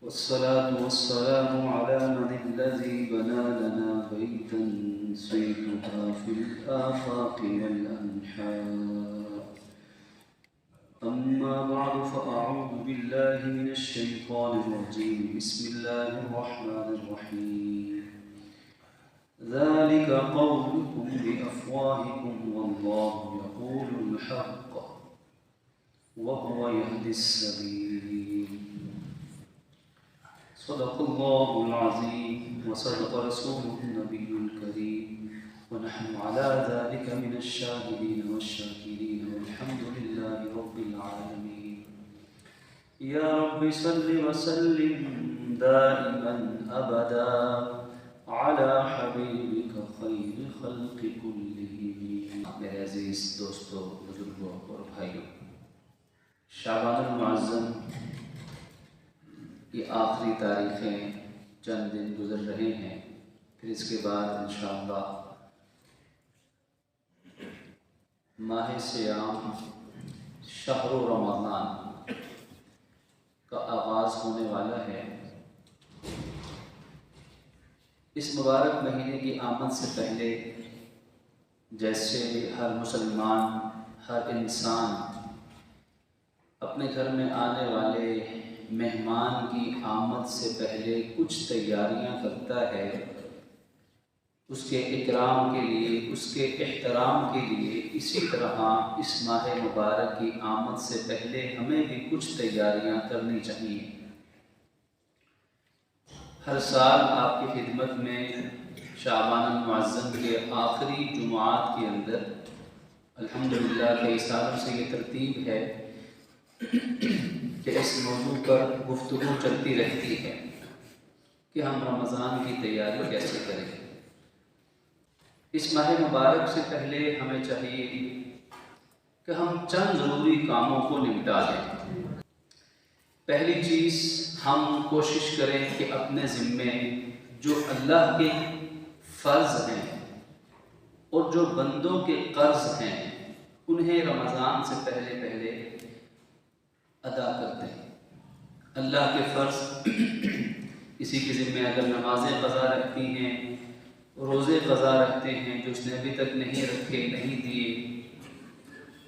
والصلاة والسلام على من الذي بنى لنا بيتا صيتها في الآفاق والأنحاء. أما بعد فأعوذ بالله من الشيطان الرجيم. بسم الله الرحمن الرحيم. ذلك قولكم بأفواهكم والله يقول الحق وهو يهدي السبيل. صدق الله العظيم وصدق رسوله النبي الكريم ونحن على ذلك من الشاهدين والشاكرين والحمد لله رب العالمين. يا رب صل وسلم دائما أبدا على حبيبك خير خلق كلهم. میرے عزیز دوستو، بزرگوں اور بھائیوں، شعبان المعظم یہ آخری تاریخیں چند دن گزر رہے ہیں، پھر اس کے بعد انشاءاللہ ماہ صیام شہر رمضان کا آغاز ہونے والا ہے۔ اس مبارک مہینے کی آمد سے پہلے جیسے ہر مسلمان، ہر انسان اپنے گھر میں آنے والے مہمان کی آمد سے پہلے کچھ تیاریاں کرتا ہے، اس کے اکرام کے لیے، اس کے احترام کے لیے، اسی طرح اس ماہ مبارک کی آمد سے پہلے ہمیں بھی کچھ تیاریاں کرنی چاہیے۔ ہر سال آپ کی خدمت میں شعبان المعظم کے آخری جمعات کے اندر الحمدللہ کئی سالوں سے یہ ترتیب ہے کہ اس موضوع پر گفتگو چلتی رہتی ہے کہ ہم رمضان کی تیاری کیسے کریں۔ اس ماہ مبارک سے پہلے ہمیں چاہیے کہ ہم چند ضروری کاموں کو نمٹا لیں۔ پہلی چیز، ہم کوشش کریں کہ اپنے ذمے جو اللہ کے فرض ہیں اور جو بندوں کے قرض ہیں انہیں رمضان سے پہلے ادا کرتے ہیں۔ اللہ کے فرض، کسی کے ذمہ اگر نمازیں قضا رکھتی ہیں، روزے قضا رکھتے ہیں جو اس نے ابھی تک نہیں رکھے، نہیں دیے،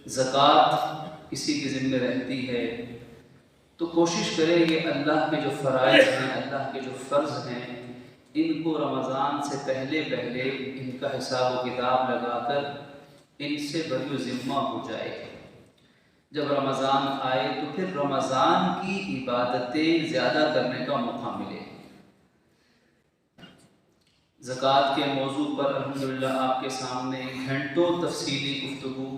زکوٰۃ کسی کے ذمہ رہتی ہے، تو کوشش کریں کہ اللہ کے جو فرائض ہیں، اللہ کے جو فرض ہیں، ان کو رمضان سے پہلے ان کا حساب و کتاب لگا کر ان سے بری و ذمہ ہو جائے۔ جب رمضان آئے تو پھر رمضان کی عبادتیں زیادہ کرنے کا موقع ملے۔ زکوٰۃ کے موضوع پر الحمدللہ آپ کے سامنے گھنٹوں تفصیلی گفتگو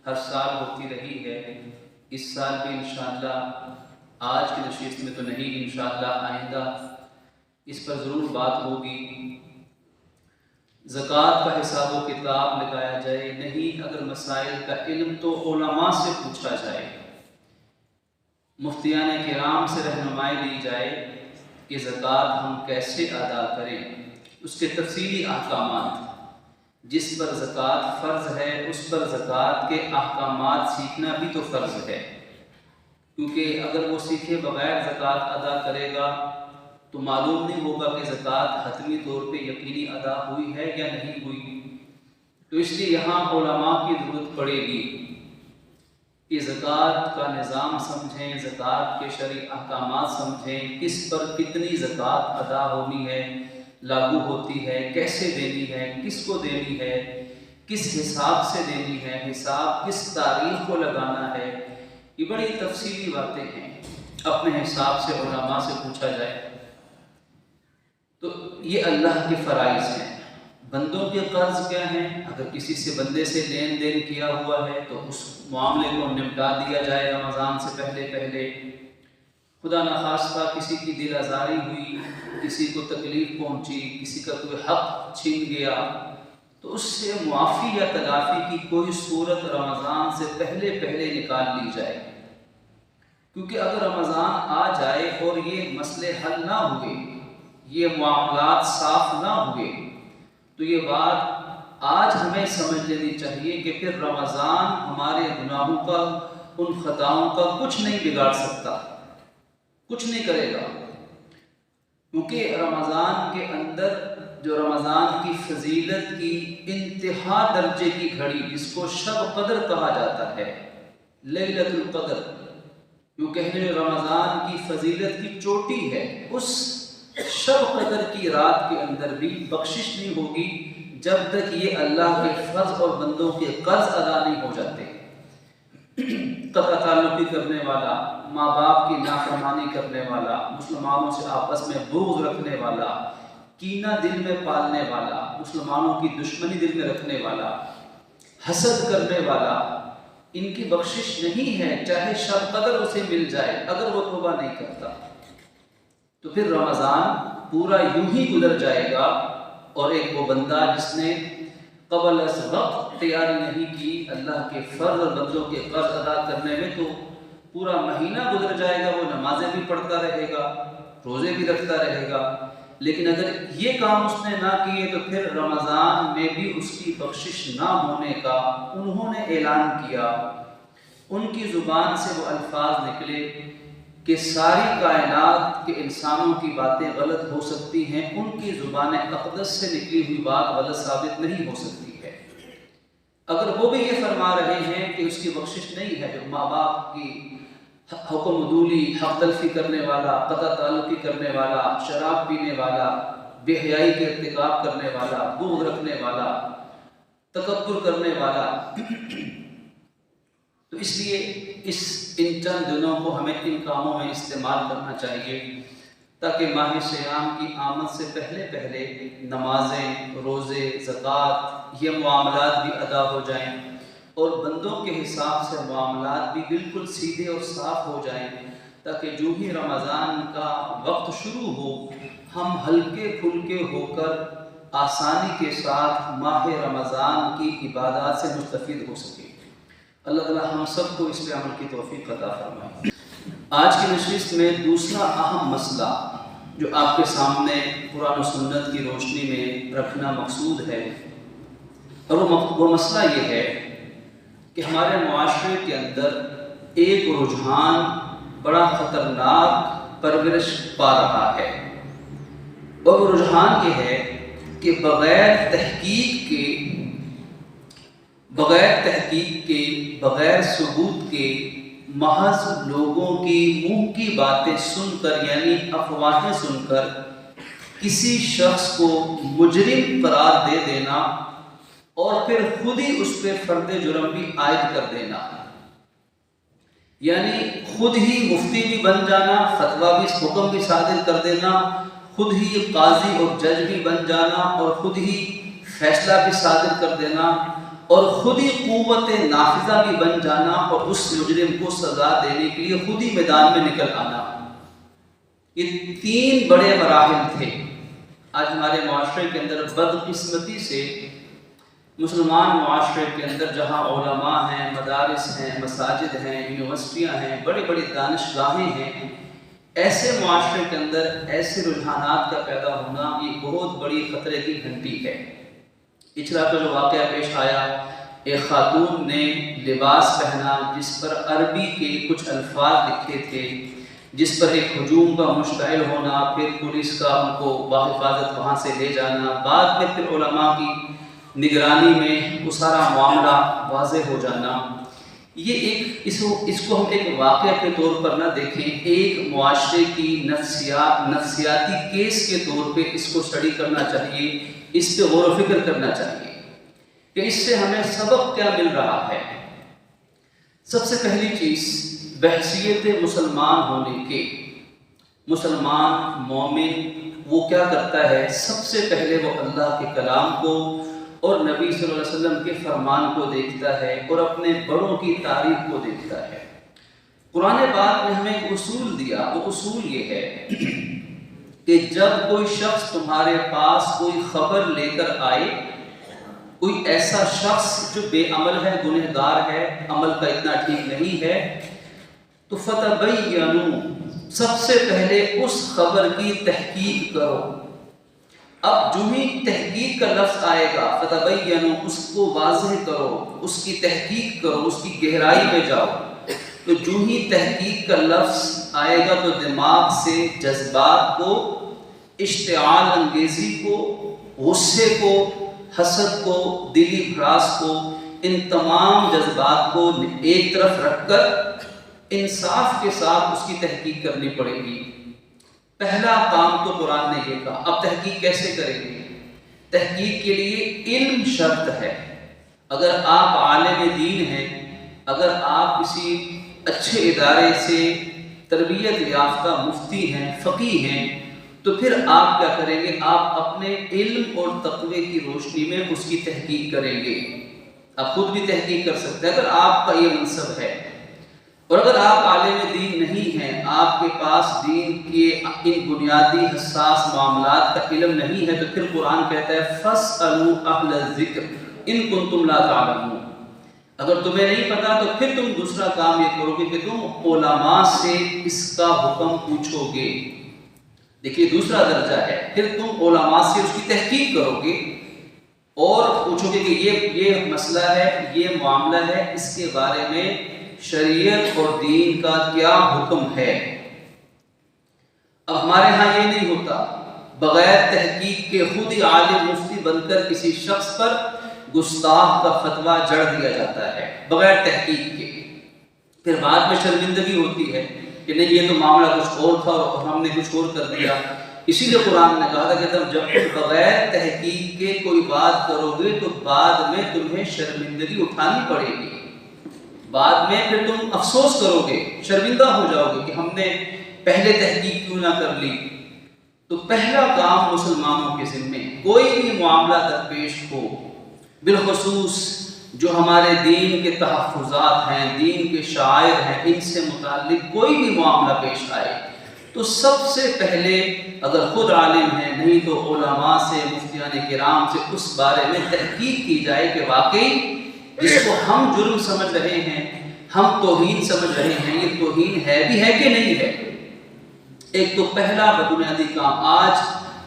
ہر سال ہوتی رہی ہے۔ اس سال بھی انشاءاللہ آج کی نشست میں تو نہیں، انشاءاللہ آئندہ اس پر ضرور بات ہوگی۔ زکوٰۃ کا حساب و کتاب لگایا جائے، نہیں اگر مسائل کا علم تو علماء سے پوچھا جائے، مفتیان کرام سے رہنمائی لی جائے کہ زکوٰۃ ہم کیسے ادا کریں، اس کے تفصیلی احکامات، جس پر زکوٰۃ فرض ہے اس پر زکوٰۃ کے احکامات سیکھنا بھی تو فرض ہے، کیونکہ اگر وہ سیکھے بغیر زکوٰۃ ادا کرے گا تو معلوم نہیں ہوگا کہ زکوٰۃ حتمی طور پہ یقینی ادا ہوئی ہے یا نہیں ہوئی۔ تو اس لیے یہاں علماء کی ضرورت پڑے گی کہ زکوٰۃ کا نظام سمجھیں، زکوٰۃ کے شرعی احکامات سمجھیں، کس پر کتنی زکوٰۃ ادا ہونی ہے، لاگو ہوتی ہے، کیسے دینی ہے، کس کو دینی ہے، کس حساب سے دینی ہے، حساب کس تاریخ کو لگانا ہے، یہ بڑی تفصیلی باتیں ہیں، اپنے حساب سے علماء سے پوچھا جائے۔ تو یہ اللہ کے فرائض ہیں۔ بندوں کے قرض کیا ہیں؟ اگر کسی سے بندے سے لین دین کیا ہوا ہے تو اس معاملے کو نمٹا دیا جائے رمضان سے پہلے۔ خدا نخواستہ کسی کی دل آزاری ہوئی، کسی کو تکلیف پہنچی، کسی کا کوئی حق چھین گیا تو اس سے معافی یا تلافی کی کوئی صورت رمضان سے پہلے نکال لی جائے، کیونکہ اگر رمضان آ جائے اور یہ مسئلے حل نہ ہوئے، یہ معاملات صاف نہ ہوئے، تو یہ بات آج ہمیں سمجھ لینی چاہیے کہ پھر رمضان ہمارے گناہوں کا، ان خطاؤں کا کچھ نہیں بگاڑ سکتا، کچھ نہیں کرے گا۔ کیونکہ رمضان کے اندر جو رمضان کی فضیلت کی انتہا درجے کی گھڑی، جس کو شب قدر کہا جاتا ہے، لیلۃ القدر، یوں کہنے رمضان کی فضیلت کی چوٹی ہے، اس شب قدر کی رات کے اندر بھی بخشش نہیں ہوگی جب تک یہ اللہ کے فرض اور بندوں کے قرض ادا نہیں ہو جاتے۔ قطع تعلقی کرنے والا، ماں باپ کی نافرمانی کرنے والا، مسلمانوں سے آپس میں بغض رکھنے والا، کینہ دل میں پالنے والا، مسلمانوں کی دشمنی دل میں رکھنے والا، حسد کرنے والا، ان کی بخشش نہیں ہے، چاہے شب قدر اسے مل جائے اگر وہ توبہ نہیں کرتا۔ تو پھر رمضان پورا یوں ہی گزر جائے گا، اور ایک وہ بندہ جس نے قبل از وقت تیاری نہیں کی اللہ کے فرض اور بندوں کے قرض ادا کرنے میں، تو پورا مہینہ گزر جائے گا، وہ نمازیں بھی پڑھتا رہے گا، روزے بھی رکھتا رہے گا، لیکن اگر یہ کام اس نے نہ کیے تو پھر رمضان میں بھی اس کی بخشش نہ ہونے کا انہوں نے اعلان کیا۔ ان کی زبان سے وہ الفاظ نکلے کہ ساری کائنات کے انسانوں کی باتیں غلط ہو سکتی ہیں، ان کی زبان اقدس سے نکلی ہوئی بات غلط ثابت نہیں ہو سکتی ہے۔ اگر وہ بھی یہ فرما رہے ہیں کہ اس کی بخشش نہیں ہے، جو ماں باپ کی حکم عدولی، حق تلفی کرنے والا، قطع تعلقی کرنے والا، شراب پینے والا، بے حیائی کے ارتکاب کرنے والا، بغض رکھنے والا، تکبر کرنے والا، تو اس لیے ان چند دنوں کو ہمیں ان کاموں میں استعمال کرنا چاہیے تاکہ ماہ صیام کی آمد سے پہلے نمازیں، روزے، زکوٰۃ، یہ معاملات بھی ادا ہو جائیں، اور بندوں کے حساب سے معاملات بھی بالکل سیدھے اور صاف ہو جائیں، تاکہ جو ہی رمضان کا وقت شروع ہو ہم ہلکے پھلکے ہو کر آسانی کے ساتھ ماہ رمضان کی عبادات سے مستفید ہو سکیں۔ اللہ تعالیٰ ہم سب کو اس پہ عمل کی توفیق عطا فرمائے۔ آج کی نشست میں دوسرا اہم مسئلہ جو آپ کے سامنے قرآن و سنت کی روشنی میں رکھنا مقصود ہے، اور وہ مسئلہ یہ ہے کہ ہمارے معاشرے کے اندر ایک رجحان بڑا خطرناک پرورش پا رہا ہے، اور وہ رجحان یہ ہے کہ بغیر تحقیق کے، بغیر ثبوت کے، محض لوگوں کی منہ کی باتیں سن کر، یعنی افواہیں سن کر کسی شخص کو مجرم قرار دے دینا اور پھر خود ہی اس پہ فرد جرم بھی عائد کر دینا، یعنی خود ہی مفتی بھی بن جانا، فتویٰ بھی، حکم بھی صادر کر دینا، خود ہی قاضی اور جج بھی بن جانا، اور خود ہی فیصلہ بھی صادر کر دینا، اور خود ہی قوت نافذہ بھی بن جانا، اور اس مجرم کو سزا دینے کے لیے خود ہی میدان میں نکل آنا۔ یہ تین بڑے مراحل تھے۔ آج ہمارے معاشرے کے اندر بدقسمتی سے مسلمان معاشرے کے اندر جہاں علماء ہیں، مدارس ہیں، مساجد ہیں، یونیورسٹیاں ہیں، بڑی بڑی دانشگاہیں ہیں، ایسے معاشرے کے اندر ایسے رجحانات کا پیدا ہونا یہ بہت بڑی خطرے کی گھنٹی ہے۔ پچھلا کا جو واقعہ پیش آیا، ایک خاتون نے لباس پہنا جس پر عربی کے کچھ الفاظ لکھے تھے، جس پر ایک ہجوم کا مشتعل ہونا، پھر پولیس کا ان کو باحفاظت وہاں سے لے جانا، بعد میں پھر علماء کی نگرانی میں وہ سارا معاملہ واضح ہو جانا۔ یہ اس کو ہم ایک واقعہ کے طور پر نہ دیکھیں، ایک معاشرے کی نفسیاتی کیس کے طور پہ اس کو اسٹڈی کرنا چاہیے، اس پہ غور و فکر کرنا چاہیے کہ اس سے ہمیں سبق کیا مل رہا ہے۔ سب سے پہلی چیز، بحیثیت مسلمان ہونے کے، مسلمان مومن وہ کیا کرتا ہے؟ سب سے پہلے وہ اللہ کے کلام کو اور نبی صلی اللہ علیہ وسلم کے فرمان کو دیکھتا ہے، اور اپنے بڑوں کی تعریف کو دیکھتا ہے۔ قرآن پاک نے ہمیں ایک اصول دیا، وہ اصول یہ ہے کہ جب کوئی شخص تمہارے پاس کوئی خبر لے کر آئے، کوئی ایسا شخص جو بے عمل ہے، گنہگار ہے، عمل کا اتنا ٹھیک نہیں ہے، تو فتبینوا، سب سے پہلے اس خبر کی تحقیق کرو۔ اب جو ہی تحقیق کا لفظ آئے گا، فتبینوا، اس کو واضح کرو، اس کی تحقیق کرو، اس کی گہرائی میں جاؤ، تو جو ہی تحقیق کا لفظ آئے گا تو دماغ سے جذبات کو اشتعال انگیزی کو، غصے کو، حسد کو، دلی بھڑاس کو، ان تمام جذبات کو ایک طرف رکھ کر انصاف کے ساتھ اس کی تحقیق کرنی پڑے گی۔ پہلا کام تو قرآن نے یہ کہا۔ اب تحقیق کیسے کریں گے؟ تحقیق کے لیے علم شرط ہے۔ اگر آپ عالم دین ہیں، اگر آپ کسی اچھے ادارے سے تربیت یافتہ مفتی ہیں، فقیہ ہیں، تو پھر آپ کیا کریں گے؟ آپ اپنے علم اور تقوی کی روشنی میں اس کی تحقیق کریں گے۔ آپ خود بھی تحقیق کر سکتے ہیں اگر آپ کا یہ منصب ہے۔ اور اگر آپ عالم دین نہیں ہیں، آپ کے پاس دین کے ان بنیادی حساس معاملات کا علم نہیں ہے، تو پھر قرآن کہتا ہے فَاسْأَلُوا أَهْلَ الذِّكْرِ إِن كُنتُمْ لَا تَعْلَمُونَ۔ اگر تمہیں نہیں پتا تو پھر تم دوسرا کام یہ کرو گے کہ تم علماء سے اس کا حکم پوچھو گے۔ دیکھیے دوسرا درجہ ہے، پھر تم علماء سے اس کی تحقیق کرو گے اور پوچھو گے کہ یہ مسئلہ ہے، یہ معاملہ ہے، اس کے بارے میں شریعت اور دین کا کیا حکم ہے۔ اب ہمارے ہاں یہ نہیں ہوتا، بغیر تحقیق کے خود ہی عالم مفتی بن کر کسی شخص پر گستاخ کا فتویٰ جڑ دیا جاتا ہے بغیر تحقیق کے۔ پھر بعد میں شرمندگی ہوتی ہے کہ نہیں یہ تو معاملہ کچھ اور تھا اور ہم نے کچھ اور کر دیا۔ اسی لیے قرآن نے کہا تھا کہ تم جب تم بغیر تحقیق کے کوئی بات کرو گے تو بعد میں تمہیں شرمندگی اٹھانی پڑے گی، بعد میں پھر تم افسوس کرو گے، شرمندہ ہو جاؤ گے کہ ہم نے پہلے تحقیق کیوں نہ کر لی۔ تو پہلا کام مسلمانوں کے ذمے کوئی بھی معاملہ درپیش ہو، بالخصوص جو ہمارے دین کے تحفظات ہیں، دین کے شعائر ہیں، ان سے متعلق کوئی بھی معاملہ پیش آئے تو سب سے پہلے اگر خود عالم ہیں نہیں تو علماء سے، مفتیان کرام سے اس بارے میں تحقیق کی جائے کہ واقعی جس کو ہم جرم سمجھ رہے ہیں، ہم توہین سمجھ رہے ہیں، یہ توہین ہے بھی ہے کہ نہیں ہے۔ ایک تو پہلا بنیادی کام، آج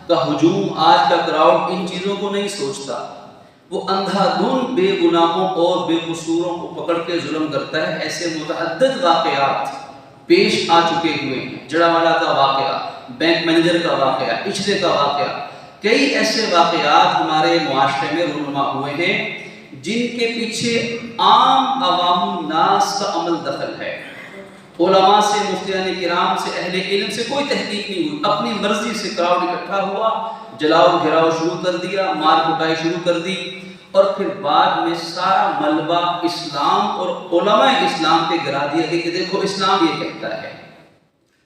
کا ہجوم، آج کا کراؤڈ ان چیزوں کو نہیں سوچتا، وہ اندھا دھند بے گناہوں اور بے قصوروں کو پکڑ کے ظلم کرتا ہے۔ ایسے متعدد واقعات پیش آ چکے ہوئے ہیں، جڑاوالا کا واقعہ، بینک مینیجر کا واقعہ، اچھلے کا واقعہ، کئی ایسے واقعات ہمارے معاشرے میں رونما ہوئے ہیں جن کے پیچھے عام عوام الناس کا عمل دخل ہے۔ علماء سے، مفتیان کرام سے، اہل علم سے کوئی تحقیق نہیں ہوئی، اپنی مرضی سے کراؤڈ اکٹھا ہوا، جلاؤ گھراؤ شروع کر دیا، مار کٹائی شروع کر دی، اور پھر بعد میں سارا ملبہ اسلام اور علماء اسلام پہ گرا دیا کہ دیکھو اسلام یہ کہتا ہے،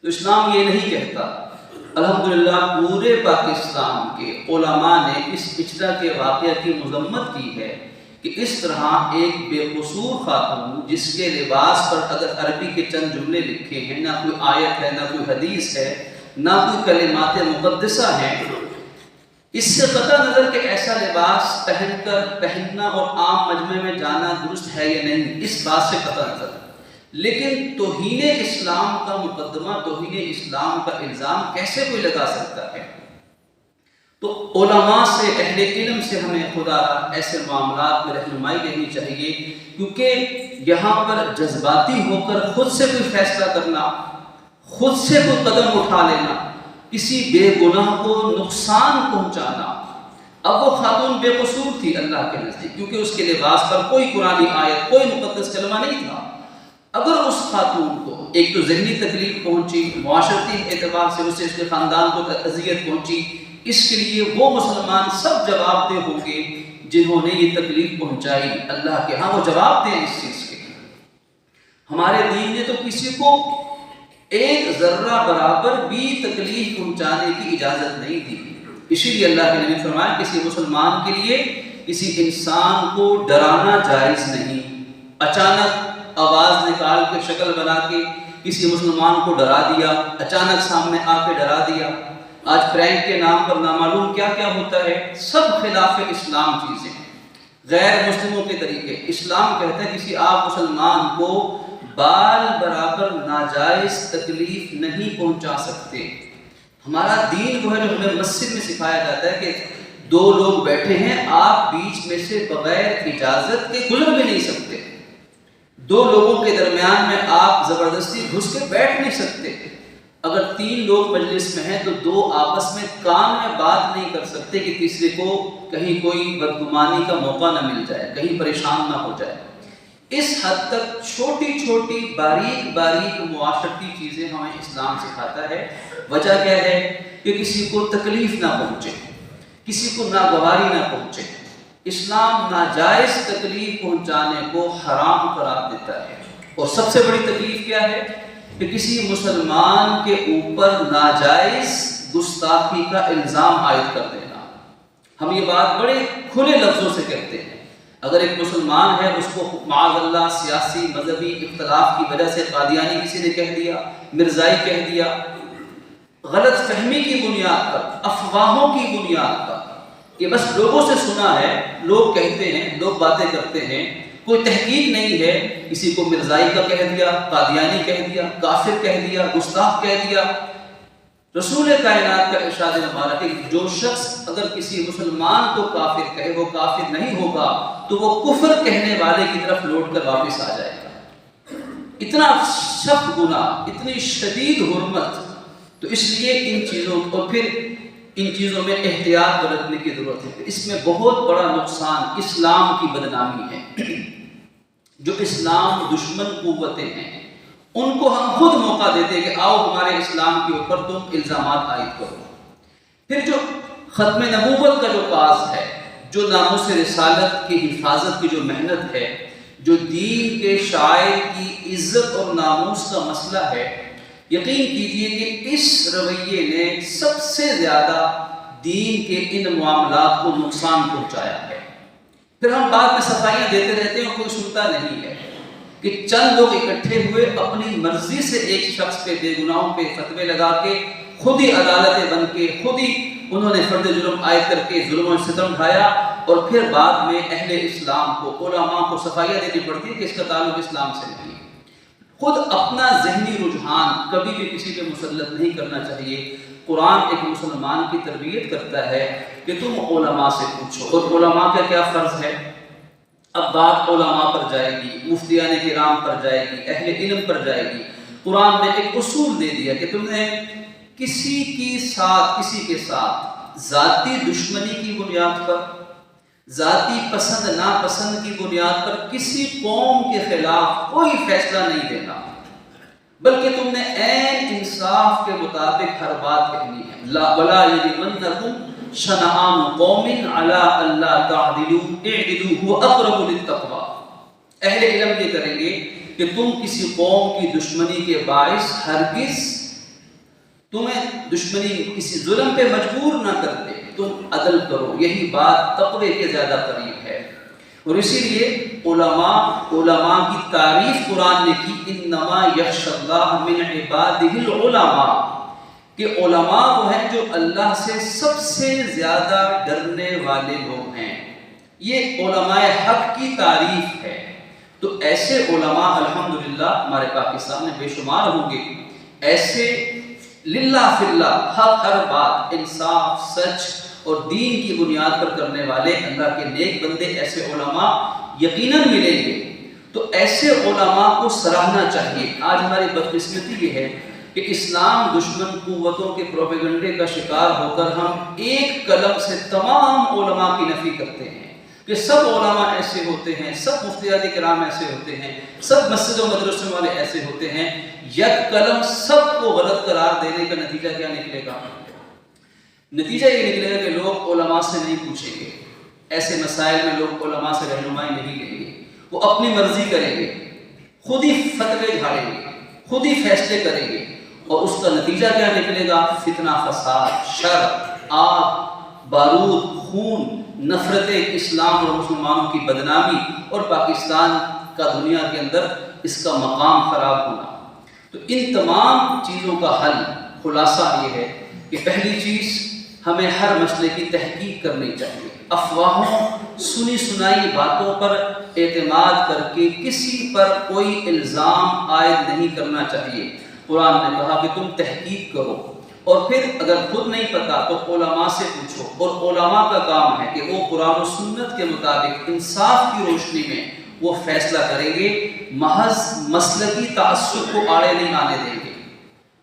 تو اسلام یہ نہیں کہتا۔ الحمدللہ پورے پاکستان کے علماء نے اس اچھلا کے واقعہ کی مذمت کی ہے کہ اس طرح ایک بے قصور خاتون جس کے لباس پر اگر عربی کے چند جملے لکھے ہیں، نہ کوئی آیت ہے، نہ کوئی حدیث ہے، نہ کوئی کلمات مقدسہ ہیں، اس سے قطع نظر کہ ایسا لباس پہننا اور عام مجمع میں جانا درست ہے یا نہیں، اس بات سے قطع نظر، لیکن توہین اسلام کا مقدمہ، توہین اسلام کا الزام کیسے کوئی لگا سکتا ہے؟ تو علماء سے، اہل علم سے ہمیں خدا ایسے معاملات میں رہنمائی لینی چاہیے، کیونکہ یہاں پر جذباتی ہو کر خود سے کوئی فیصلہ کرنا، خود سے کوئی قدم اٹھا لینا، کسی بے گناہ کو نقصان پہنچانا۔ اب وہ خاتون بے قصور تھی اللہ کے نزدیک، کیونکہ اس کے لباس پر کوئی قرآنی آیت، کوئی مقدس کلمہ نہیں تھا۔ اگر اس خاتون کو ایک تو ذہنی تکلیف پہنچی، معاشرتی اعتبار سے اسے، اس کے خاندان کو اذیت پہنچی، اس کے لیے وہ مسلمان سب جواب دہ ہوں گے جنہوں نے یہ تکلیف پہنچائی، اللہ کے ہاں وہ جواب دیں اس چیز کے۔ ہمارے دین نے تو کسی کو ایک ذرہ برابر بھی تکلیف پہنچانے کی اجازت نہیں دی، اسی لیے اللہ کے نبی نے فرمایا کسی مسلمان کے لیے کسی انسان کو ڈرانا جائز نہیں۔ اچانک آواز نکال کے، شکل بنا کے کسی مسلمان کو ڈرا دیا، اچانک سامنے آ کے ڈرا دیا۔ آج پرینک کے نام پر نامعلوم کیا کیا ہوتا ہے، سب خلاف اسلام چیزیں، غیر مسلموں کے طریقے۔ اسلام کہتا ہے کسی آپ مسلمان کو بال برابر ناجائز تکلیف نہیں پہنچا سکتے۔ ہمارا دین وہ ہے جو ہمیں مسجد میں سکھایا جاتا ہے کہ دو لوگ بیٹھے ہیں، آپ بیچ میں سے بغیر اجازت کے گزر بھی نہیں سکتے، دو لوگوں کے درمیان میں آپ زبردستی گھس کے بیٹھ نہیں سکتے۔ اگر 3 لوگ مجلس میں ہیں تو 2 آپس میں کان میں بات نہیں کر سکتے کہ تیسرے کو کہیں کوئی بدگمانی کا موقع نہ مل جائے، کہیں پریشان نہ ہو جائے۔ اس حد تک چھوٹی چھوٹی باریک باریک معاشرتی چیزیں ہمیں اسلام سکھاتا ہے۔ وجہ کیا ہے؟ کہ کسی کو تکلیف نہ پہنچے، کسی کو ناگواری نہ پہنچے۔ اسلام ناجائز تکلیف پہنچانے کو حرام قرار دیتا ہے۔ اور سب سے بڑی تکلیف کیا ہے؟ کہ کسی مسلمان کے اوپر ناجائز گستاخی کا الزام عائد کر دینا۔ ہم یہ بات بڑے کھلے لفظوں سے کہتے ہیں، اگر ایک مسلمان ہے اس کو معاذ اللہ سیاسی مذہبی اختلاف کی وجہ سے قادیانی کسی نے کہہ دیا، مرزائی کہہ دیا، غلط فہمی کی بنیاد پر، افواہوں کی بنیاد پر، کہ بس لوگوں سے سنا ہے، لوگ کہتے ہیں، لوگ باتیں کرتے ہیں، کوئی تحقیق نہیں ہے، کسی کو مرزائی کا کہہ دیا، قادیانی کہہ دیا، کافر کہہ دیا، گستاخ کہہ دیا۔ رسول کائنات کا ارشاد مبارک ہے کہ جو شخص اگر کسی مسلمان کو کافر کہے وہ کافر نہیں ہوگا تو وہ کفر کہنے والے کی طرف لوٹ کر واپس آ جائے گا۔ اتنا سخت گناہ، اتنی شدید حرمت، تو اس لیے ان چیزوں اور پھر ان چیزوں میں احتیاط برتنے کی ضرورت ہے۔ اس میں بہت بڑا نقصان اسلام کی بدنامی ہے۔ جو اسلام دشمن قوتیں ہیں ان کو ہم خود موقع دیتے ہیں کہ آؤ ہمارے اسلام کے اوپر تم الزامات عائد کرو۔ پھر جو ختم نبوت کا جو کاز ہے، جو ناموس رسالت کی حفاظت کی جو محنت ہے، جو دین کے شاعر کی عزت اور ناموس کا مسئلہ ہے، یقین کیجئے کہ اس رویے نے سب سے زیادہ دین کے ان معاملات کو نقصان پہنچایا ہے۔ پھر ہم بعد میں صفائیاں دیتے رہتے ہیں اور کوئی سنتا نہیں ہے کہ چند لوگ اکٹھے ہوئے اپنی مرضی سے ایک شخص پہ بے گناہوں پہ فتوے لگا کے خود ہی عدالتیں بن کے خود ہی انہوں نے فرد جرم عائد کر کے ظلم و ستم ڈھایا، اور پھر بعد میں اہل اسلام کو، علماء کو صفائیاں دینی پڑتی ہے کہ اس کا تعلق اسلام سے نہیں ہے۔ خود اپنا ذہنی رجحان کبھی بھی کسی پہ مسلط نہیں کرنا چاہیے۔ قرآن ایک مسلمان کی تربیت کرتا ہے کہ تم علماء سے پوچھو، اور علماء کا کیا فرض ہے؟ اب بات علماء پر جائے گی، مفتیان کرام پر جائے گی، اہل علم پر جائے گی۔ قرآن نے ایک اصول دے دیا کہ تم نے کسی کے ساتھ ذاتی دشمنی کی بنیاد پر، ذاتی پسند ناپسند کی بنیاد پر کسی قوم کے خلاف کوئی فیصلہ نہیں دینا، بلکہ تم نے عین انصاف کے مطابق ہر بات کہنی ہے۔ لا ولا یجرمنکم شنآن قوم علی الا تعدلوا اعدلوا هو اقرب للتقوی۔ اہل علم یہ کریں گے کہ تم کسی قوم کی دشمنی کے باعث ہرگز تمہیں دشمنی کسی ظلم پہ مجبور نہ کر دے، تم عدل کرو، یہی بات تقوی کے زیادہ قریب ہے۔ اور اسی لیے علماء کی تعریف قرآن نے کی، انما یخشی اللہ من عبادہ العلماء، کہ علماء وہ ہیں جو اللہ سے سب سے زیادہ ڈرنے والے لوگ ہیں۔ یہ علماء حق کی تعریف ہے۔ تو ایسے علماء الحمدللہ ہمارے پاکستان میں بے شمار ہوں گے، ایسے للہ فی اللہ حق ہر بات انصاف سچ اور دین کی بنیاد پر کرنے والے اللہ کے نیک بندے، ایسے علماء یقیناً ملیں گے۔ تو ایسے علماء کو سراہنا چاہیے۔ آج ہماری بدقسمتی یہ ہے کہ اسلام دشمن قوتوں کے پروپیگنڈے کا شکار ہو کر ہم ایک قلم سے تمام علماء کی نفی کرتے ہیں کہ سب علماء ایسے ہوتے ہیں، سب مفتیان کرام ایسے ہوتے ہیں، سب مسجد و مدرسوں والے ایسے ہوتے ہیں۔ یک قلم سب کو غلط قرار دینے کا نتیجہ کیا نکلے گا؟ نتیجہ یہ نکلے گا کہ لوگ علماء سے نہیں پوچھیں گے، ایسے مسائل میں لوگ علماء سے رہنمائی نہیں لیں گے، وہ اپنی مرضی کریں گے، خود ہی فتوے جھاڑیں گے، خود ہی فیصلے کریں گے، اور اس کا نتیجہ کیا نکلے گا؟ فتنہ، فساد، شر، آگ، بارود، خون، نفرتیں، اسلام اور مسلمانوں کی بدنامی، اور پاکستان کا دنیا کے اندر اس کا مقام خراب ہونا۔ تو ان تمام چیزوں کا حل خلاصہ یہ ہے کہ پہلی چیز ہمیں ہر مسئلے کی تحقیق کرنی چاہیے۔ افواہوں، سنی سنائی باتوں پر اعتماد کر کے کسی پر کوئی الزام عائد نہیں کرنا چاہیے۔ قرآن نے کہا کہ تم تحقیق کرو، اور پھر اگر خود نہیں پتا تو علماء سے پوچھو، اور علماء کا کام ہے کہ وہ قرآن و سنت کے مطابق انصاف کی روشنی میں وہ فیصلہ کریں گے، محض مسلکی تعصب کو آڑے نہیں آنے دیں گے۔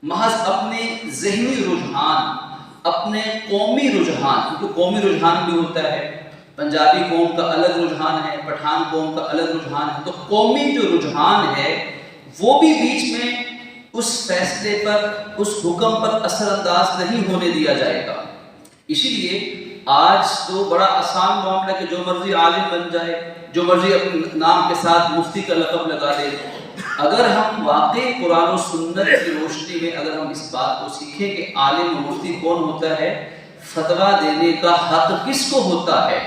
محض اپنے ذہنی رجحان، اپنے قومی رجحان، کیونکہ قومی رجحان بھی ہوتا ہے، پنجابی قوم کا الگ رجحان ہے، پٹھان قوم کا الگ رجحان ہے، تو قومی جو رجحان ہے وہ بھی بیچ میں اس فیصلے پر، اس حکم پر اثر انداز نہیں ہونے دیا جائے گا۔ اسی لیے آج تو بڑا آسان معاملہ کہ جو مرضی عالم بن جائے، جو مرضی اپنے نام کے ساتھ مفتی کا لقب لگا دے۔ اگر ہم واقعی قرآن و سنت کی روشنی میں اگر ہم اس بات کو سیکھیں کہ عالم و مفتی کون ہوتا ہے، فتویٰ دینے کا حق کس کو ہوتا ہے،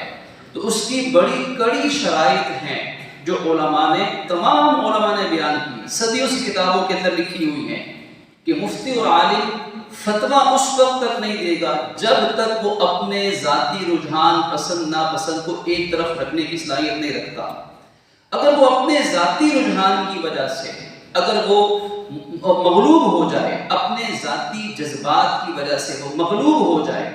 تو اس کی بڑی کڑی شرائط ہیں جو تمام علماء نے بیان کی، صدیوں سے کتابوں کے اندر لکھی ہوئی ہیں کہ مفتی اور عالم فتویٰ اس وقت تک نہیں دے گا جب تک وہ اپنے ذاتی رجحان، پسند ناپسند کو ایک طرف رکھنے کی صلاحیت نہیں رکھتا۔ اگر وہ اپنے ذاتی رجحان کی وجہ سے اگر وہ مغلوب ہو جائے، اپنے ذاتی جذبات کی وجہ سے وہ مغلوب ہو جائے،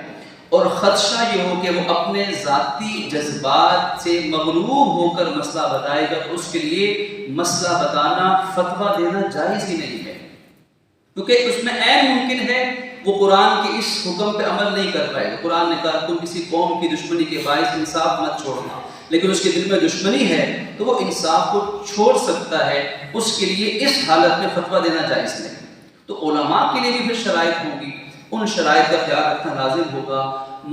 اور خدشہ یہ ہو کہ وہ اپنے ذاتی جذبات سے مغلوب ہو کر مسئلہ بتائے گا، تو اس کے لیے مسئلہ بتانا، فتویٰ دینا جائز ہی نہیں ہے، کیونکہ اس میں عین ممکن ہے وہ قرآن کے اس حکم پہ عمل نہیں کر پائے گا۔ قرآن نے کہا تم کسی قوم کی دشمنی کے باعث انصاف مت چھوڑنا، لیکن اس کے دل میں دشمنی ہے تو وہ انصاف کو چھوڑ سکتا ہے، اس کے لیے اس حالت میں فتویٰ دینا جائز نہیں۔ تو علماء کے لیے بھی پھر شرائط ہوں گی، ان شرائط کا خیال رکھنا لازم ہوگا،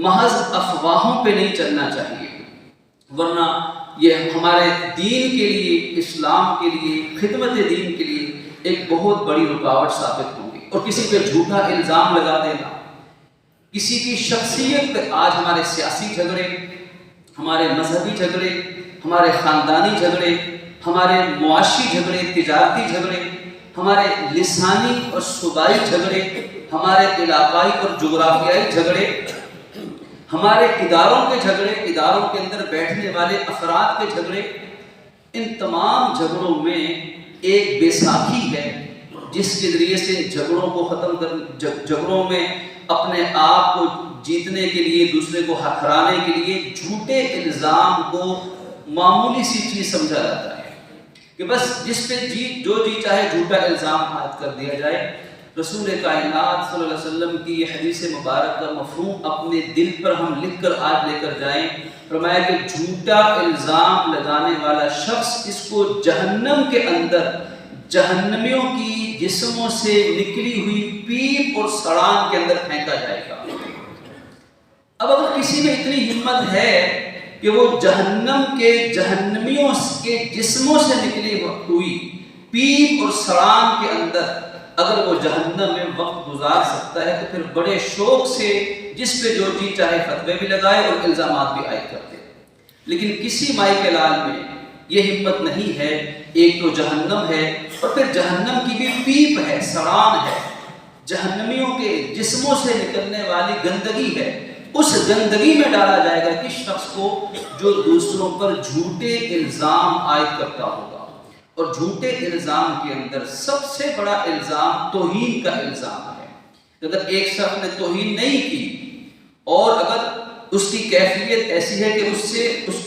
محض افواہوں پہ نہیں چلنا چاہیے، ورنہ یہ ہمارے دین کے لیے، اسلام کے لیے، خدمت دین کے لیے ایک بہت بڑی رکاوٹ ثابت ہوگی۔ اور کسی پہ جھوٹا الزام لگا دینا، کسی کی شخصیت پہ، آج ہمارے سیاسی جھگڑے، ہمارے مذہبی جھگڑے، ہمارے خاندانی جھگڑے، ہمارے معاشی جھگڑے، تجارتی جھگڑے، ہمارے لسانی اور صوبائی جھگڑے، ہمارے علاقائی اور جغرافیائی جھگڑے، ہمارے اداروں کے جھگڑے، اداروں کے اندر بیٹھنے والے افراد کے جھگڑے، ان تمام جھگڑوں میں ایک بیساکھی ہے جس کے ذریعے سے جھگڑوں کو ختم جھگڑوں میں اپنے آپ کو جیتنے کے لیے، دوسرے کو ہرانے کے لیے جھوٹے الزام کو معمولی سی چیز سمجھا جاتا ہے کہ بس جس پہ جو جی چاہے جھوٹا الزام عائد کر دیا جائے۔ رسول کائنات صلی اللہ علیہ وسلم کی یہ حدیث مبارک کا مفہوم اپنے دل پر ہم لکھ کر آج لے کر جائیں۔ فرمایا کہ جھوٹا الزام لگانے والا شخص، اس کو جہنم کے اندر جہنمیوں کی جسموں سے نکلی ہوئی پیپ اور سڑان کے اندر پھینکا جائے گا۔ اب اگر کسی میں اتنی ہمت ہے کہ وہ جہنم کے جہنمیوں کے جسموں سے نکلی ہوئی پیپ اور سڑان کے اندر اگر وہ جہنم میں وقت گزار سکتا ہے، تو پھر بڑے شوق سے جس پہ جو جی چاہے فتوے بھی لگائے اور الزامات بھی عائد کرتے۔ لیکن کسی مائی کے لال میں یہ ہمت نہیں ہے، ایک تو جہنم ہے اور پھر جہنم کی بھی پیپ ہے، سڑان ہے، جہنمیوں کے جسموں سے نکلنے والی گندگی ہے، اس گندگی میں ڈالا جائے گا کس شخص کو جو دوسروں پر جھوٹے الزام عائد کرتا ہوگا۔ اور جھوٹے الزام کے اندر سب سے بڑا الزام توہین کا الزام ہے۔ اگر ایک شخص نے توہین نہیں کی اور اگر اس کی کیفیت ایسی ہے کہ اس سے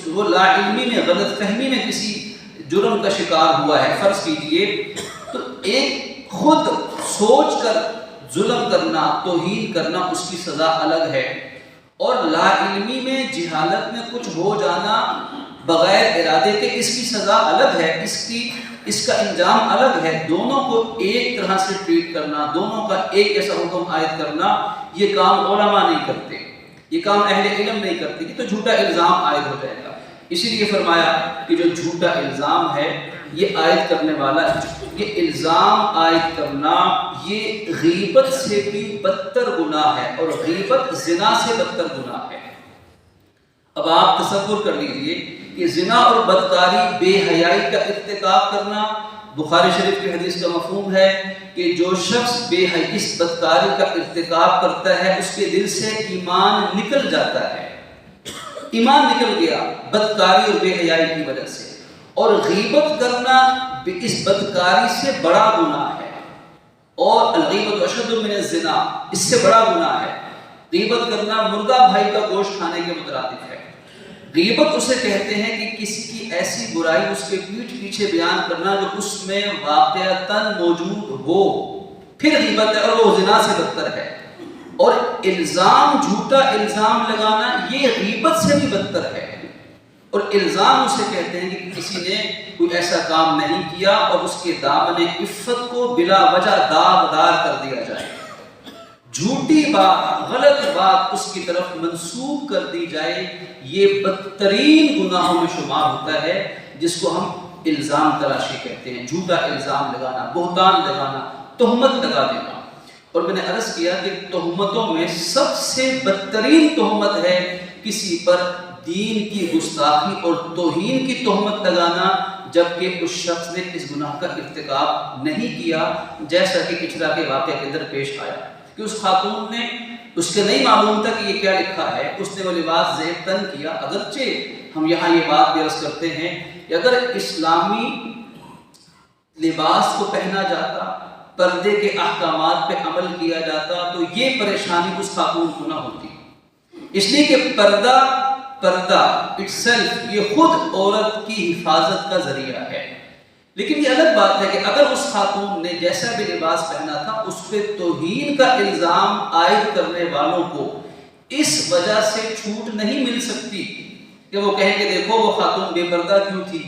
وہ لا علمی میں، غلط فہمی میں کسی جرم کا شکار ہوا ہے، فرض کیجئے، تو ایک خود سوچ کر ظلم کرنا، توہین کرنا، اس کی سزا الگ ہے، اور لا علمی میں، جہالت میں کچھ ہو جانا بغیر ارادے کے، اس کی سزا الگ ہے، اس کا انجام الگ ہے۔ دونوں کو ایک طرح سے ٹریٹ کرنا، دونوں کا ایک ایسا حکم عائد کرنا، یہ کام علماء نہیں کرتے، یہ کام اہل علم نہیں کرتے، یہ تو جھوٹا الزام عائد ہو جائے گا۔ اسی لیے فرمایا کہ جو جھوٹا الزام ہے یہ عائد کرنے والا، یہ الزام عائد کرنا یہ غیبت سے بھی بدتر گناہ ہے، اور غیبت زنا سے بدتر گناہ ہے۔ اب آپ تصور کر لیجئے کہ زنا اور بدکاری، بے حیائی کا ارتکاب کرنا، بخاری شریف کی حدیث کا مفہوم ہے کہ جو شخص بے حیائی، اس بدکاری کا ارتکاب کرتا ہے، اس کے دل سے ایمان نکل جاتا ہے، ایمان نکل گیا بدکاری اور بے حیائی کی وجہ سے۔ اور غیبت کرنا اس بدکاری سے بڑا گناہ ہے، اور الغیبت اشد من الزنا، اس سے بڑا گناہ ہے۔ غیبت کرنا مرغا بھائی کا گوشت کھانے کے مترادف ہے۔ غیبت اسے کہتے ہیں کہ کسی کی ایسی برائی اس کے پیٹھ پیچھے بیان کرنا جو اس میں واقعتاً موجود ہو، پھر غیبت ہے اور وہ زنا سے بدتر ہے. اور الزام، جھوٹا الزام لگانا یہ غیبت سے بھی بدتر ہے. اور الزام اسے کہتے ہیں کہ کسی نے کوئی ایسا کام نہیں کیا اور اس کے دامن عفت کو بلا وجہ داغدار کر دیا جائے، جھوٹی بات، غلط بات اس کی طرف منسوب کر دی جائے، یہ بدترین گناہوں میں شمار ہوتا ہے، جس کو ہم الزام تراشی کہتے ہیں. جھوٹا الزام لگانا، بہتان لگانا، تہمت لگا دینا. اور میں نے عرض کیا کہ تہمتوں میں سب سے بدترین تہمت ہے کسی پر دین کی گستاخی اور توہین کی تہمت لگانا، جبکہ اس شخص نے اس گناہ کا ارتکاب نہیں کیا، جیسا کہ اچھلا کے واقعے کے اندر پیش آیا کہ اس خاتون نے، اس کے نہیں معلوم تھا کہ یہ کیا لکھا ہے، اس نے وہ لباس زیب تن کیا. اگرچہ ہم یہاں یہ بات بھی عرض کرتے ہیں کہ اگر اسلامی لباس کو پہنا جاتا، پردے کے احکامات پہ عمل کیا جاتا، تو یہ پریشانی اس خاتون کو نہ ہوتی. اس لیے کہ پردہ itself یہ خود عورت کی حفاظت کا ذریعہ ہے. لیکن یہ الگ بات ہے کہ اگر اس خاتون نے جیسا بھی لباس پہنا تھا اس پہ توہین کا الزام عائد کرنے والوں کو اس وجہ سے چھوٹ نہیں مل سکتی کہ وہ کہیں کہ دیکھو وہ خاتون بے پردہ کیوں تھی.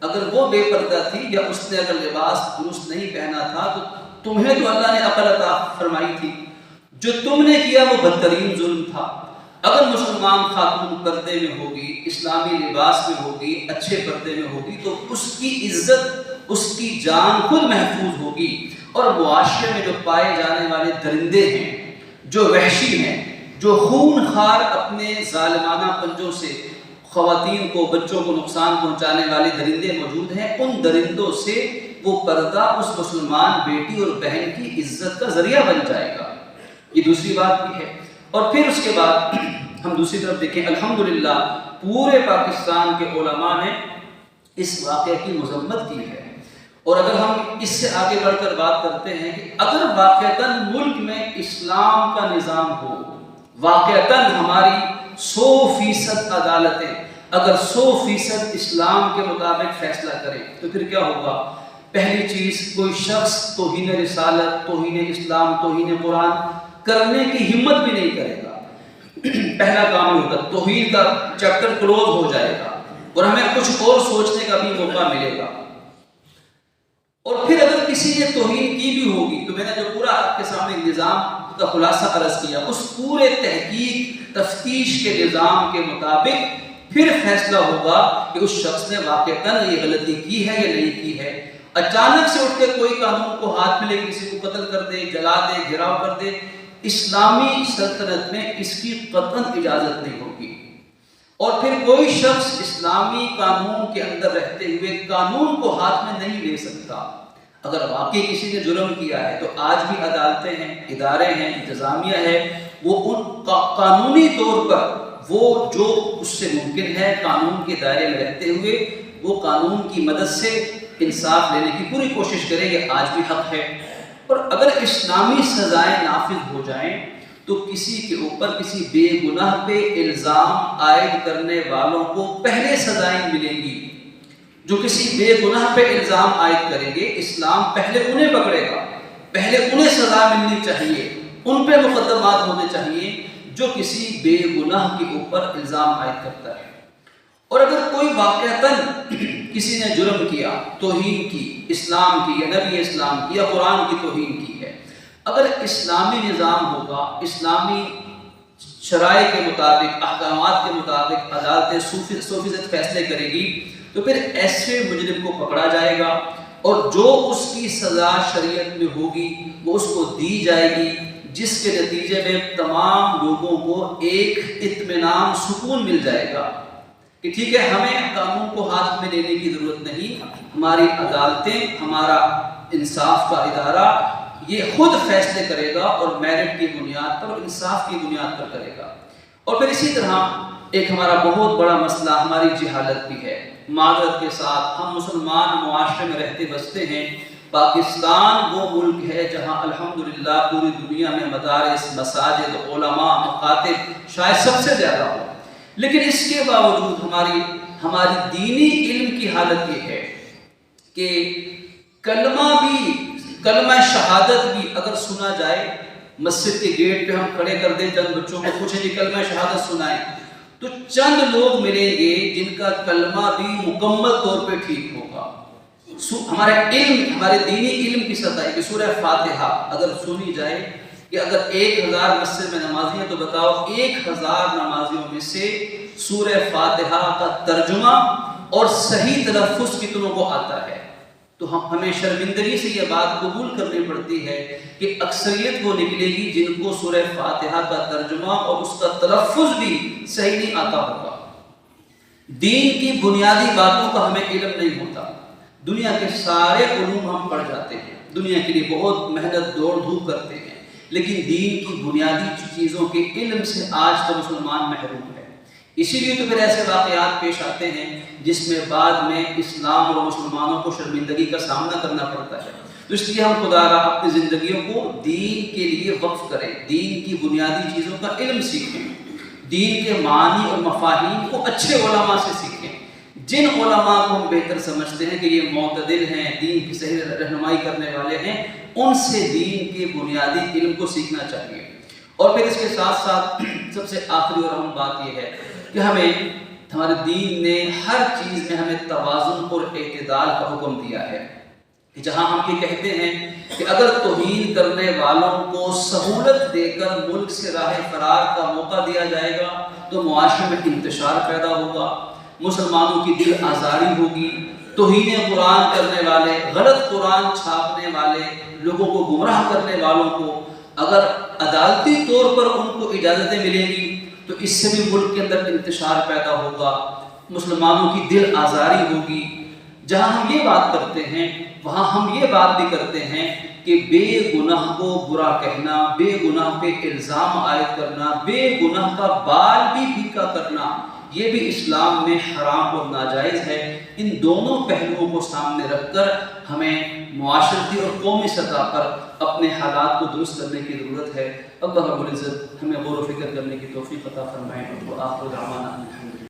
اگر وہ بے پردہ تھی یا اس نے اگر لباس درست نہیں پہنا تھا تو تمہیں تو اللہ نے عقل عطا فرمائی تھی، جو تم نے کیا وہ بدترین ظلم تھا. اگر مسلمان خاتون پردے میں ہوگی، اسلامی لباس میں ہوگی، اچھے پردے میں ہوگی، تو اس کی عزت، اس کی جان خود محفوظ ہوگی. اور معاشرے میں جو پائے جانے والے درندے ہیں، جو وحشی ہیں، جو خون خار اپنے ظالمانہ پنجوں سے خواتین کو، بچوں کو نقصان پہنچانے والے درندے موجود ہیں، ان درندوں سے وہ پردہ اس مسلمان بیٹی اور بہن کی عزت کا ذریعہ بن جائے گا. یہ دوسری بات بھی ہے. اور پھر اس کے بعد ہم دوسری طرف دیکھیں، الحمدللہ پورے پاکستان کے علماء نے اس واقعے کی مذمت کی ہے. اور اگر ہم اس سے آگے بڑھ کر بات کرتے ہیں کہ اگر واقعتاً ملک میں اسلام کا نظام ہو، واقعتاً ہماری 100% عدالتیں اگر 100% اسلام کے مطابق فیصلہ کریں تو پھر کیا ہوگا؟ پہلی چیز، کوئی شخص توہین رسالت، توہین اسلام، توہین قرآن کرنے کی ہمت بھی نہیں کرے گا. پہلا کام یہ ہوگا، توہین کا چیپٹر کلوز ہو جائے گا اور ہمیں کچھ اور سوچنے کا بھی موقع ملے گا. اور پھر اگر کسی نے توہین کی بھی ہوگی تو میں نے جو پورا آپ کے سامنے نظام کا خلاصہ عرض کیا، اس پورے تحقیق تفتیش کے نظام کے مطابق پھر فیصلہ ہوگا کہ اس شخص نے واقعتاً یہ غلطی کی ہے یا نہیں کی ہے. اچانک سے اٹھ کے کوئی قانون کو ہاتھ میں لے کے کسی کو قتل کر دے، جلا دے، گھراؤ کر دے، اسلامی سلطنت میں اس کی قطعاً اجازت نہیں ہوگی. اور پھر کوئی شخص اسلامی قانون کے اندر رہتے ہوئے قانون کو ہاتھ میں نہیں لے سکتا. اگر واقعی کسی نے جرم کیا ہے تو آج بھی عدالتیں ہیں، ادارے ہیں، انتظامیہ ہے، وہ ان قانونی طور پر وہ جو اس سے ممکن ہے قانون کے دائرے میں رہتے ہوئے وہ قانون کی مدد سے انصاف لینے کی پوری کوشش کریں گے. آج بھی حق ہے. اور اگر اسلامی سزائیں نافذ ہو جائیں تو کسی کے اوپر کسی بے گناہ پہ الزام عائد کرنے والوں کو پہلے سزائیں ملیں گی. جو کسی بے گناہ پہ الزام عائد کریں گے، اسلام پہلے انہیں پکڑے گا، پہلے انہیں سزا ملنی چاہیے، ان پہ مقدمات ہونے چاہیے جو کسی بے گناہ کے اوپر الزام عائد کرتا ہے. اور اگر کوئی واقعتاً کسی نے جرم کیا، توہین کی، اسلام کی یا نبی اسلام کی یا قرآن کی توہین کی ہے، اگر اسلامی نظام ہوگا، اسلامی شرائع کے مطابق، احکامات کے مطابق عدالتیں 100% فیصلے کرے گی تو پھر ایسے مجرم کو پکڑا جائے گا اور جو اس کی سزا شریعت میں ہوگی وہ اس کو دی جائے گی، جس کے نتیجے میں تمام لوگوں کو ایک اطمینان، سکون مل جائے گا کہ ٹھیک ہے، ہمیں قانون کو ہاتھ میں لینے کی ضرورت نہیں، ہماری عدالتیں، ہمارا انصاف کا ادارہ یہ خود فیصلے کرے گا اور میرٹ کی بنیاد پر اور انصاف کی بنیاد پر کرے گا. اور پھر اسی طرح ایک ہمارا بہت بڑا مسئلہ ہماری جہالت بھی ہے. معذرت کے ساتھ ہم مسلمان معاشرے میں رہتے بستے ہیں. پاکستان وہ ملک ہے جہاں الحمدللہ پوری دنیا میں مدارس، مساجد، علماء، مکاتب شاید سب سے زیادہ ہو، لیکن اس کے باوجود ہماری دینی علم کی حالت یہ ہے کہ کلمہ بھی کلمہ شہادت بھی اگر سنا جائے، مسجد کے گیٹ پہ ہم کھڑے کر دیں، چند بچوں کو پوچھیں کہ کلمہ شہادت سنائیں، تو چند لوگ ملیں گے جن کا کلمہ بھی مکمل طور پہ ٹھیک ہوگا۔ ہمارے علم، ہمارے دینی علم کی سطح کہ سورہ فاتحہ اگر سنی جائے کہ اگر 1000 مسجد میں نمازی ہیں تو بتاؤ 1000 نمازیوں میں سے سورہ فاتحہ کا ترجمہ اور صحیح تلفظ کتنوں کو آتا ہے؟ تو ہمیں شرمندگی سے یہ بات قبول کرنی پڑتی ہے کہ اکثریت وہ نکلے گی جن کو سورہ فاتحہ کا ترجمہ اور اس کا تلفظ بھی صحیح نہیں آتا ہوگا۔ دین کی بنیادی باتوں کا ہمیں علم نہیں ہوتا، دنیا کے سارے علوم ہم پڑھ جاتے ہیں، دنیا کے لیے بہت محنت دوڑ دھوپ کرتے ہیں، لیکن دین کی بنیادی چیزوں کے علم سے آج تو مسلمان محروم ہے۔ اسی لیے تو پھر ایسے واقعات پیش آتے ہیں جس میں بعد میں اسلام اور مسلمانوں کو شرمندگی کا سامنا کرنا پڑتا ہے۔ تو اس لیے ہم خدا را اپنی زندگیوں کو دین کے لیے وقف کریں، دین کی بنیادی چیزوں کا علم سیکھیں، دین کے معنی اور مفاہیم کو اچھے علماء سے سیکھیں، جن علماء کو ہم بہتر سمجھتے ہیں کہ یہ معتدل ہیں، دین کی صحیح رہنمائی کرنے والے ہیں، ان سے دین کے بنیادی علم کو سیکھنا چاہیے۔ اور پھر اس کے ساتھ ساتھ سب سے آخری اور اہم بات یہ ہے کہ ہمارے دین نے ہر چیز میں ہمیں توازن اور اعتدال کا حکم دیا ہے، کہ جہاں ہم یہ کہتے ہیں کہ اگر توہین کرنے والوں کو سہولت دے کر ملک سے راہ فرار کا موقع دیا جائے گا تو معاشرے میں انتشار پیدا ہوگا، مسلمانوں کی دل آزاری ہوگی، توہین قرآن کرنے والے، غلط قرآن چھاپنے والے، لوگوں کو گمراہ کرنے والوں کو اگر عدالتی طور پر ان کو اجازتیں ملیں گی تو اس سے بھی ملک کے اندر انتشار پیدا ہوگا، مسلمانوں کی دل آزاری ہوگی۔ جہاں ہم یہ بات کرتے ہیں وہاں ہم یہ بات بھی کرتے ہیں کہ بے گناہ کو برا کہنا، بے گناہ پہ الزام عائد کرنا، بے گناہ کا بال بھی پھیکا کرنا، یہ بھی اسلام میں حرام اور ناجائز ہے۔ ان دونوں پہلوؤں کو سامنے رکھ کر ہمیں معاشرتی اور قومی سطح پر اپنے حالات کو درست کرنے کی ضرورت ہے۔ اللہ رب العزت ہمیں غور و فکر کرنے کی توفیق عطا فرمائے۔ وآخر دعوانا